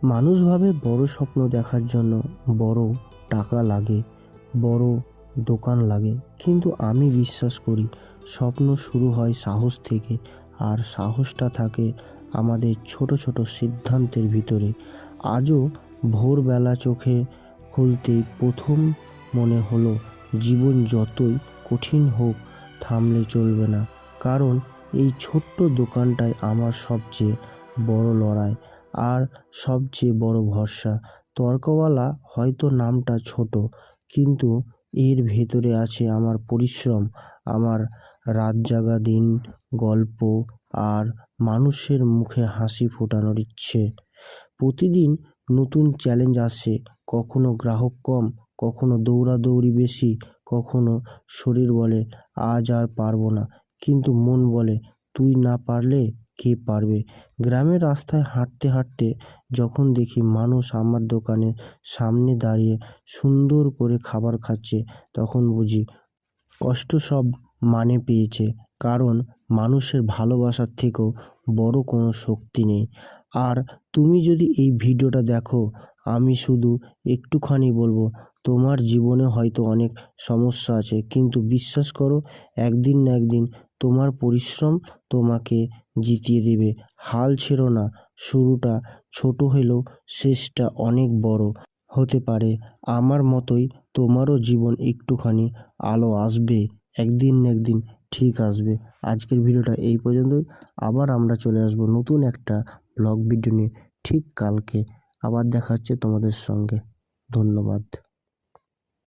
মানুষ ভাবে বড় স্বপ্ন দেখার জন্য বড় টাকা লাগে, বড় দোকান লাগে, কিন্তু আমি বিশ্বাস করি স্বপ্ন শুরু হয় সাহস থেকে। আর সাহসটা থাকে আমাদের ছোট ছোট সিদ্ধান্তের ভিতরে। আজও ভোরবেলা চোখে খুলতেই প্রথম মনে হলো, জীবন যতই কঠিন হোক থামলে চলবে না, কারণ এই ছোট্ট দোকানটাই আমার সবচেয়ে বড় লড়াই আর সবচেয়ে বড় ভরসা। তর্কওয়ালা হয়তো নামটা ছোট, কিন্তু এর ভেতরে আছে আমার পরিশ্রম, আমার রাত জাগা দিন, গল্প আর মানুষের মুখে হাসি ফোটানোর ইচ্ছে। প্রতিদিন নতুন চ্যালেঞ্জ আসে, কখনো গ্রাহক কম, কখনো দৌড়াদৌড়ি বেশি, কখনো শরীর বলে আজ আর পারবো না, কিন্তু মন বলে তুই না পারলে কে পারবে। গ্রামের রাস্তায় হাঁটতে হাঁটতে যখন দেখি মানুষ আমার দোকানের সামনে দাঁড়িয়ে সুন্দর করে খাবার খাচ্ছে, তখন বুঝি কষ্ট সব মানে পেয়েছে, কারণ মানুষের ভালোবাসার থেকেও বড় কোনো শক্তি নেই। আর তুমি যদি এই ভিডিওটা দেখো, আমি শুধু একটুখানি বলবো, তোমার জীবনে হয়তো অনেক সমস্যা আছে, কিন্তু বিশ্বাস করো একদিন না একদিন তোমার পরিশ্রম তোমাকে জিতিয়ে দেবে। হাল ছেড়ো না, শুরুটা ছোট হলেও শেষটা অনেক বড় হতে পারে। আমার মতোই তোমারও জীবন একটুখানি আলো আসবে, একদিন না একদিন ঠিক আসবে। আজকের ভিডিওটা এই পর্যন্তই। আবার আমরা চলে আসবো নতুন একটা ব্লগ ভিডিও নিয়ে ঠিক কালকে। আবার দেখা হচ্ছে তোমাদের সঙ্গে। ধন্যবাদ।